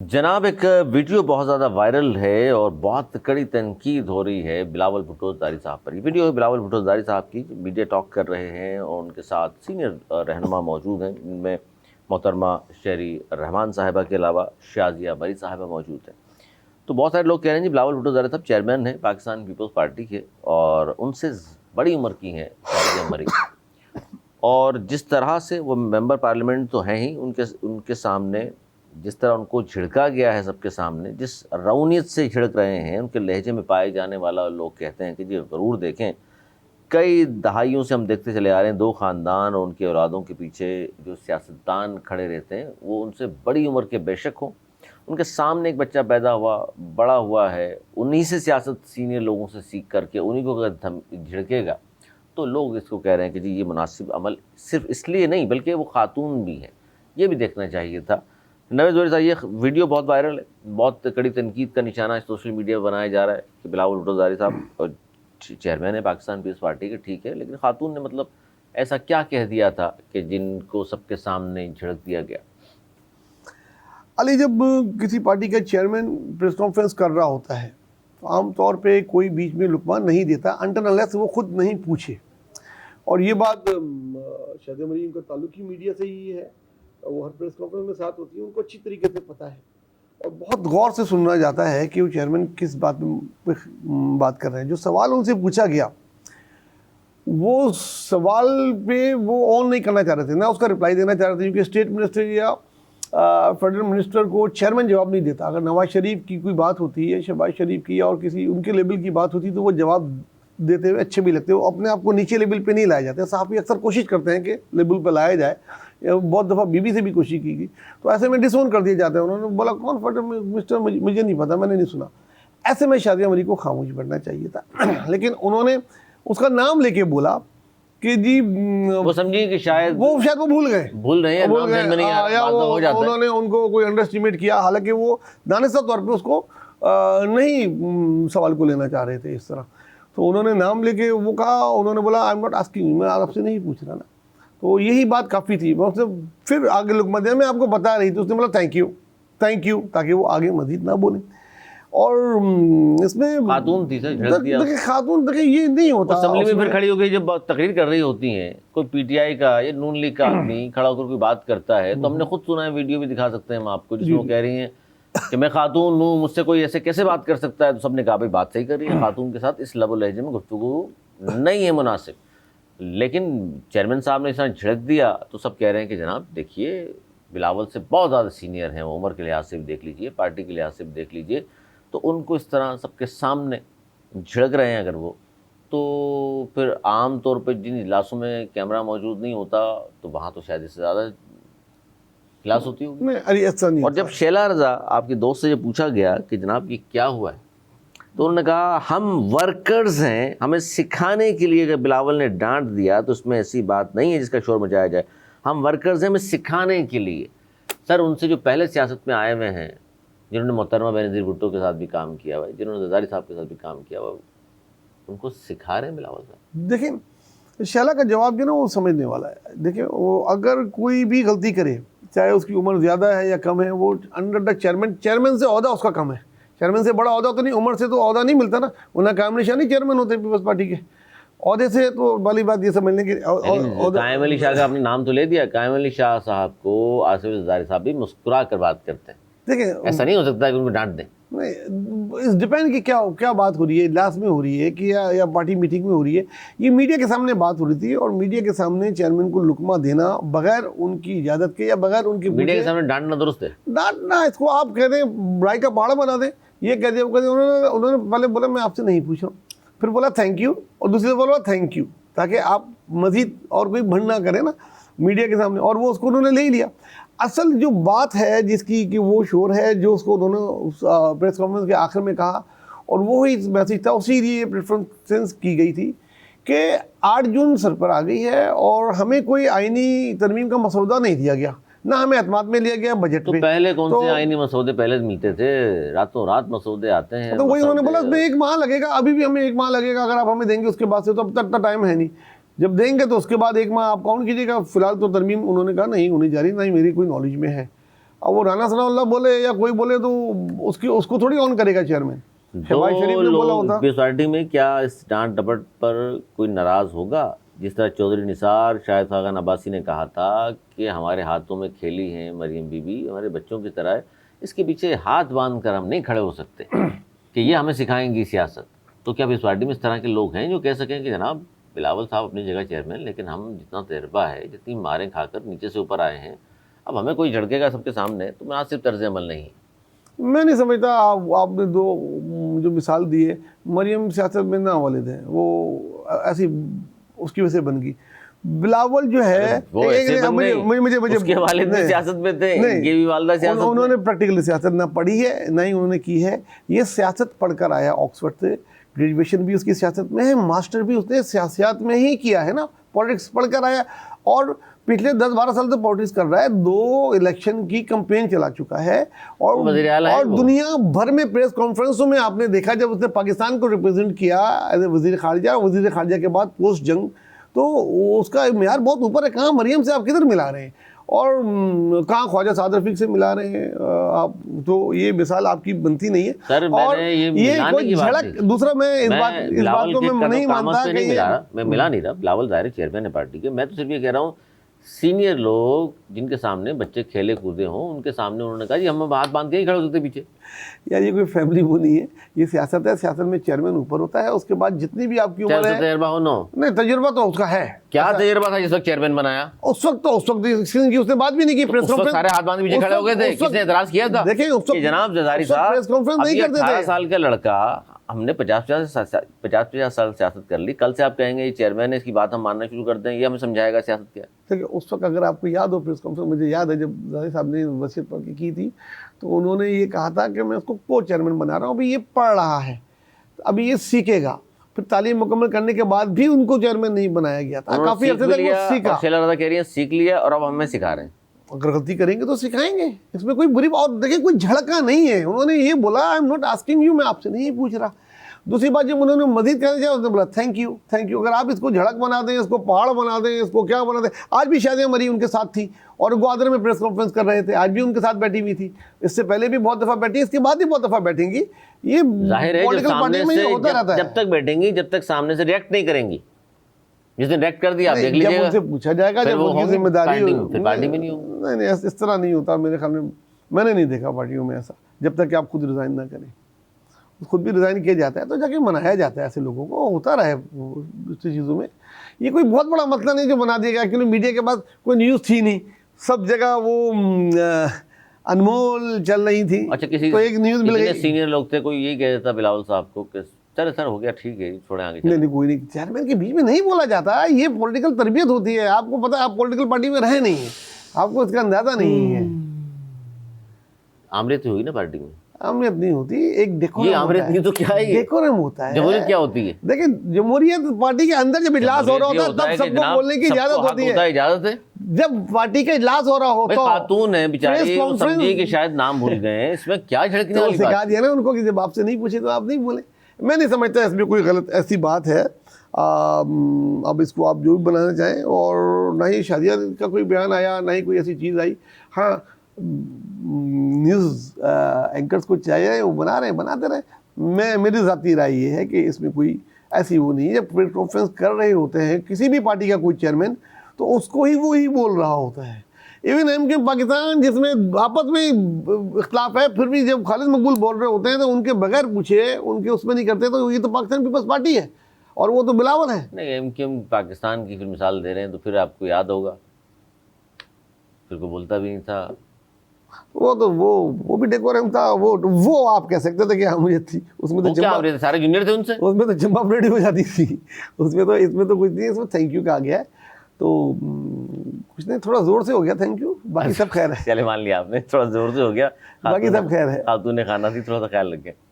जनाब, एक वीडियो बहुत ज़्यादा वायरल है और बहुत कड़ी तनकीद हो रही है बिलावल भुट्टो ज़रदारी साहब पर। ये वीडियो है बिलावल भुट्टो ज़रदारी साहब की, मीडिया टॉक कर रहे हैं और उनके साथ सीनियर रहनुमा मौजूद हैं, जिनमें मोहतरमा शहरी रहमान साहिबा के अलावा शाजिया मरी साहिबा मौजूद हैं। तो बहुत सारे लोग कह रहे हैं जी बिलावल भुट्टो ज़रदारी साहब चेयरमैन हैं पाकिस्तान पीपल्स पार्टी के और उनसे बड़ी उम्र की हैं शाजिया मरी, और जिस तरह से वो मेंबर पार्लियामेंट तो हैं ही, उनके सामने जिस तरह उनको झिड़का गया है सबके सामने, जिस रौनियत से झिड़क रहे हैं, उनके लहजे में पाए जाने वाला लोग कहते हैं कि जी ज़रूर देखें, कई दहाइयों से हम देखते चले आ रहे हैं, दो ख़ानदान और उनके औलादों के पीछे जो सियासतदान खड़े रहते हैं वो उनसे बड़ी उम्र के बेशक हों, उनके सामने एक बच्चा पैदा हुआ बड़ा हुआ है, उन्हीं से सियासत सीनियर लोगों से सीख करके उन्हीं को अगर झिड़केगा तो लोग इसको कह रहे हैं कि जी ये मुनासिब अमल सिर्फ इसलिए नहीं बल्कि वो खातून भी है, ये भी देखना चाहिए था। नवेद जोहरी साहब, ये वीडियो बहुत वायरल है, बहुत कड़ी तनकीद का निशाना सोशल मीडिया पर बनाया जा रहा है कि बिलावल भुट्टो ज़रदारी साहब और चेयरमैन है पाकिस्तान पीपल्स पार्टी के, ठीक है, लेकिन खातून ने मतलब ऐसा क्या कह दिया था कि जिनको सबके सामने झिड़क दिया गया? अली, जब किसी पार्टी का चेयरमैन प्रेस कॉन्फ्रेंस कर रहा होता है तो आमतौर पे कोई बीच में लुकमा नहीं देता अनटिल अनलेस वो खुद नहीं पूछे। और ये बात शाजिया मरीम का ताल्लुक ही मीडिया से ही है, वो हर प्रेस कॉन्फ्रेंस में साथ होती है, उनको अच्छी तरीके से पता है और बहुत गौर से सुनना जाता है कि वो चेयरमैन किस बात पे बात कर रहे हैं। जो सवाल उनसे पूछा गया वो सवाल पे वो ऑन नहीं करना चाह रहे थे, ना उसका रिप्लाई देना चाह रहे थे, क्योंकि स्टेट मिनिस्टर या फेडरल मिनिस्टर को चेयरमैन जवाब नहीं देता। अगर नवाज शरीफ की कोई बात होती है, शहबाज शरीफ की और किसी उनके लेवल की बात होती है तो वो जवाब देते हुए अच्छे भी लगते हैं, वो अपने आप को नीचे लेवल पे नहीं लाए जाते। सहाफ़ी अक्सर कोशिश करते हैं कि लेवल पे लाया जाए, बहुत दफ़ा बीबी से भी कोशिश की गई, तो ऐसे में डिसोन कर दिए जाते हैं। उन्होंने बोला कौन फेडरल मिनिस्टर, मुझे नहीं पता, मैंने नहीं सुना। ऐसे में शाजिया मरी को खामोश बैठना चाहिए था लेकिन उन्होंने उसका नाम लेके बोला कि जी वो समझिए कि शायद वो भूल गए, उन्होंने उनको कोई अंडर एस्टिमेट किया, हालांकि वो दानिशा तौर पे उसको नहीं सवाल को लेना चाह रहे थे इस तरह। तो उन्होंने नाम लेके वो कहा, उन्होंने बोला आई एम नॉट आस्किंग, मैं आपसे नहीं पूछ रहा ना। तो यही बात काफ़ी थी। मैं उसने फिर आगे लुकमा दिया, मैं आपको बता रही थी, उसने बोला थैंक यू, ताकि वो आगे मजीद ना बोले। और इसमें खातून थी सर, झड़क दिया। देखिए खातून, देखिए ये नहीं होता। असेंबली में फिर खड़ी हो गई, जब तकरीर कर रही होती हैं, कोई पीटीआई का या नून लीग का आदमी खड़ा होकर कोई बात करता है, तो हमने खुद सुना है, वीडियो भी दिखा सकते हैं हम आपको, जिसमें वो कह रही हैं कि मैं खातून हूँ, मुझसे कोई ऐसे कैसे बात कर सकता है। तो सबने कहा भाई बात सही कर रही है, खातून के साथ इस लबो लहजे में गुफ्तगू नहीं है मुनासिब। लेकिन चेयरमैन साहब ने इस तरह झिड़क दिया तो सब कह रहे हैं कि जनाब देखिए बिलावल से बहुत ज़्यादा सीनियर हैं, उम्र के लिहाज से भी देख लीजिए, पार्टी के लिहाज से भी देख लीजिए, तो उनको इस तरह सबके सामने झिड़क रहे हैं अगर वो, तो फिर आम तौर पे जिन इजलासों में कैमरा मौजूद नहीं होता तो वहाँ तो शायद इससे ज़्यादा इजलास होती होगी। नहीं, अरे ऐसा नहीं। और जब शैला रज़ा आपके दोस्त से ये पूछा गया कि जनाब ये क्या हुआ है, तो उन्होंने कहा हम वर्कर्स हैं, हमें सिखाने के लिए। अगर बिलावल ने डांट दिया तो उसमें ऐसी बात नहीं है जिसका शोर मचाया जाए, हम वर्कर्स हैं, हमें सिखाने के लिए। सर, उनसे जो पहले सियासत में आए हुए हैं, जिन्होंने मोहतरमा बेनज़ीर भुट्टो के साथ भी काम किया हुआ है, जिन्होंने ज़रदारी साहब के साथ भी काम किया हुआ है, उनको सिखा रहे हैं बिलावल साहब। देखिए शैला का जवाब जो ना वो समझने वाला है। देखिए वो अगर कोई भी गलती करे, चाहे उसकी उम्र ज़्यादा है या कम है, वो अंडर द चेयरमैन से ओहदा उसका कम है। चेयरमैन से बड़ा ओहदा तो नहीं, उम्र से तो ओहदा नहीं मिलता ना, उन्हें कायम निशानी चेयरमैन होते पीपल्स पार्टी के। ओहदे से तो वाली बात ये समझने की। कायम अली शाह का आपने नाम तो ले दिया, कायम अली शाह साहब को आसिफ ज़रदारी साहब भी मुस्कुरा कर बात करते हैं। देखिए ऐसा नहीं हो सकता कि उनको डांट दें। नहीं, इस डिपेंड की क्या बात हो रही है, इजलास में हो रही है कि या पार्टी मीटिंग में हो रही है। ये मीडिया के सामने बात हो रही थी और मीडिया के सामने चेयरमैन को लुकमा देना बगैर उनकी इजाज़त के या बगैर उनकी, मीडिया के सामने डांटना दुरुस्त है? डांटना, इसको आप कहते हैं राय का पहाड़ बना दें। ये कह दिया, उन्होंने पहले बोला मैं आपसे नहीं पूछ रहा हूँ, फिर बोला थैंक यू, और दूसरे बोला थैंक यू, ताकि आप मजीद और कोई भंड ना करें ना मीडिया के सामने, और वो उसको उन्होंने ले ही लिया। असल जो बात है जिसकी कि वो शोर है जो उसको उन्होंने उस प्रेस कॉन्फ्रेंस के आखिर में कहा, और वो ही मैसेज था, उसी लिए प्रेफरेंस की गई थी कि 8 जून सर पर आ गई है और हमें कोई आईनी तरमीम का मसौदा नहीं दिया गया, ना हमें एतमाद में लिया गया बजट तो में। पहले कौन से आईनी मसौदे पहले मिलते थे? रातों रात मसौदे आते हैं। तो वही उन्होंने बोला इसमें 1 माह लगेगा, अभी भी हमें 1 माह लगेगा अगर आप हमें देंगे उसके बाद से, तो अब तक का टाइम है नहीं। जब देंगे तो उसके बाद 1 माह आप काउंट कीजिएगा। फिलहाल तो तरमीम उन्होंने कहा नहीं होनी जा रही, ना ही मेरी कोई नॉलेज में है। अब वो राना सनाउल्लाह बोले या कोई बोले तो उसको थोड़ी ऑन करेगा चेयरमैन। शहबाज शरीफ ने बोला होता। सोसाइटी में क्या इस डांट डपट पर कोई नाराज होगा? जिस तरह चौधरी निसार शाहिद खान अब्बासी ने कहा था कि हमारे हाथों में खेली हैं मरियम बीबी, हमारे बच्चों की तरह, इसके पीछे हाथ बांध कर हम नहीं खड़े हो सकते कि ये हमें सिखाएंगी सियासत। तो क्या इस पार्टी में इस तरह के लोग हैं जो कह सकें कि जनाब बिलावल साहब अपनी जगह चेयरमैन, लेकिन हम जितना तजर्बा है, जितनी मारें खाकर नीचे से ऊपर आए हैं, अब हमें कोई झड़केगा सबके सामने तो मुनासिब तर्ज अमल नहीं। मैं नहीं समझता। आपने दो जो मिसाल दी है, मरियम सियासत में ना वालिद है, वो ऐसी उसकी वजह से बन गई। बिलावल जो है मुझे उसके वालिद भी सियासत में थे, इनकी भी वालिदा सियासत में। उन्होंने प्रैक्टिकल सियासत ना पढ़ी है ना ही उन्होंने की है। ये सियासत पढ़कर आया ऑक्सफोर्ड से, ग्रेजुएशन भी उसकी सियासत में है, मास्टर भी उसने सियासत में ही किया है ना, पॉलिटिक्स पढ़कर आया और पिछले 10-12 साल से पॉलिटिक्स कर रहा है। 2 इलेक्शन की कैंपेन चला चुका है और दुनिया भर में प्रेस कॉन्फ्रेंसों में आपने देखा जब उसने पाकिस्तान को रिप्रेजेंट किया एज ए वजीर खारजा के बाद पोस्ट जंग, तो उसका मेयार बहुत ऊपर है। कहाँ मरियम से आप किधर मिला रहे हैं और कहाँ ख्वाजा साद रफीक से मिला रहे हैं आप? तो ये मिसाल आपकी बनती नहीं है सर। और ये कोई झड़क। दूसरा मैं इस बात को मैं नहीं मानता कि मैं मिला नहीं रहा। बिलावल ज़ाहिर चेयरमैन है पार्टी के। मैं तो सिर्फ ये कह रहा हूँ सीनियर लोग जिनके सामने बच्चे खेले कूदे हों, उनके सामने उन्होंने कहा जी हम हाथ बांध के ही खड़े हो सकते पीछे। यार ये कोई फैमिली वो नहीं है, ये सियासत है। सियासत में चेयरमैन ऊपर होता है, उसके बाद जितनी भी आपकी उम्र है। तजर्बा हो नहीं, तजर्बा तो उसका है। क्या तजर्बा था जिस वक्त चेयरमैन बनाया? उस वक्त उसने बात भी नहीं की प्रेस कॉन्फ्रेंस। सारे हाथ बांध पीछे खड़े हो गए थे। किसने एतराज किया था? देखिए उस वक्त जनाब जजारी साहब प्रेस कॉन्फ्रेंस नहीं करते थे। 18 साल का लड़का, हमने 50-50 साल सियासत कर ली, कल से आप कहेंगे ये चेयरमैन है, इसकी बात हम मानना शुरू कर दें, ये हमें समझाएगा सियासत क्या? देखिए उस वक्त अगर आपको याद हो प्रेस कॉन्फ्रेंस, मुझे याद है जब ज़ाहिर साहब ने वसीयत पढ़ के की थी तो उन्होंने ये कहा था कि मैं उसको को चेयरमैन बना रहा हूँ, अभी ये पढ़ रहा है, अभी ये सीखेगा। फिर तालीम मुकम्मल करने के बाद भी उनको चेयरमैन नहीं बनाया गया था। काफ़ी अर्से तक वो सीखा। कह रही है सीख लिया और अब हमें सिखा रहे हैं। अगर गलती करेंगे तो सिखाएंगे, इसमें कोई बुरी। और देखिए कोई झड़का नहीं है। उन्होंने ये बोला I am not asking you, मैं आपसे नहीं पूछ रहा। दूसरी बात जब उन्होंने मजीद कहना चाहिए उसने बोला थैंक यू। अगर आप इसको झड़क बना दें, इसको पहाड़ बना दें, इसको क्या बना दें। आज भी शादिया मरी उनके साथ थी और ग्वादर में प्रेस कॉन्फ्रेंस कर रहे थे, आज भी उनके साथ बैठी हुई थी। इससे पहले भी बहुत दफ़ा बैठी, इसके बाद भी बहुत दफ़ा बैठेंगी। ये पॉलिटिकल पार्टी में होता रहता है। जब तक बैठेंगी, जब तक सामने से रिएक्ट नहीं करेंगी। जिस दिन रिएक्ट कर दिया आप देख लीजिएगा, उनसे पूछा जाएगा, जब उनकी जिम्मेदारी पार्टी में नहीं होगी। नहीं, इस तरह नहीं होता मेरे ख्याल में। मैंने नहीं देखा पार्टियों में ऐसा, जब तक कि आप खुद रिज़ाइन ना करें। खुद भी रिज़ाइन किया जाता है तो जाके मनाया जाता है। ऐसे लोगों को होता रहे दूसरी चीज़ों में। ये कोई बहुत बड़ा मसला नहीं जो बना दिया गया। एक्चुअली मीडिया के पास कोई न्यूज़ थी नहीं, सब जगह वो अनमोल चल रही थी। अच्छा, किसी तो एक न्यूज़ मिल गई। सीनियर लोग थे, कोई यही कह देता बिलावल साहब को कि चलो सर हो गया ठीक है छोड़े आगे। नहीं, कोई नहीं। चेयरमैन के बीच में नहीं बोला जाता। ये पॉलिटिकल तरबियत होती है। आपको पता है, आप पॉलिटिकल पार्टी में रहे नहीं है, आपको इसका अंदाजा नहीं है। आमरीत हुई ना पार्टी में? अमरीत नहीं होती, एक डेकोरम। ये तो क्या है, डेकोरम होता है। जमहूरियत क्या होती है? देखिए जमहूरियत पार्टी के अंदर जब इजलास हो रहा होता है तब सबको बोलने की इजाजत होती है। इजाजत है जब पार्टी का इजलास हो रहा हो तो खातून है बेचारी, समझिए कि शायद नाम भूल गए हैं, इसमें क्या झड़कने वाली बात? सिखा दिया ना उनको कि जब आपसे नहीं पूछे तो आप नहीं बोले। मैं नहीं समझता इसमें कोई गलत ऐसी बात है। अब इसको आप जो भी बनाना चाहें, और ना ही शादिया का कोई बयान आया, ना ही कोई ऐसी चीज़ आई। हाँ, न्यूज़ एंकर्स को चाहिए वो बना रहे हैं, बनाते रहे। मेरी ज़ाती राय ये है कि इसमें कोई ऐसी वो नहीं है। जब प्रेस कॉन्फ्रेंस कर रहे होते हैं किसी भी पार्टी का कोई चेयरमैन, तो उसको ही वो ही बोल रहा होता है। इवन एमके पाकिस्तान जिसमें आपस में इख्तलाफ है, फिर भी जब खालिद मकबूल बोल रहे होते हैं तो उनके बगैर पूछे, उनके उसमें नहीं करते। तो ये तो पाकिस्तान पीपल्स पार्टी है और वो तो बिलावल है। नहीं, एमके पाकिस्तान की फिर मिसाल दे रहे हैं तो फिर आपको याद होगा, फिर को बोलता भी नहीं था। वो तो वो भी डेकोरम था। वो आप कह सकते थे कि अमरीत थी। उसमें तो क्या सारे जूनियर थे उनसे, उसमें तो जंप रेडी हो जाती थी। उसमें तो इसमें तो कुछ नहीं। इसमें थैंक यू का गया है तो कुछ नहीं, थोड़ा जोर से हो गया थैंक यू, बाकी सब खैर है। चले मान लिया आपने, थोड़ा जोर से हो गया, बाकी सब खैर है। खातून ने खाना थी, थोड़ा सा ख्याल रखें।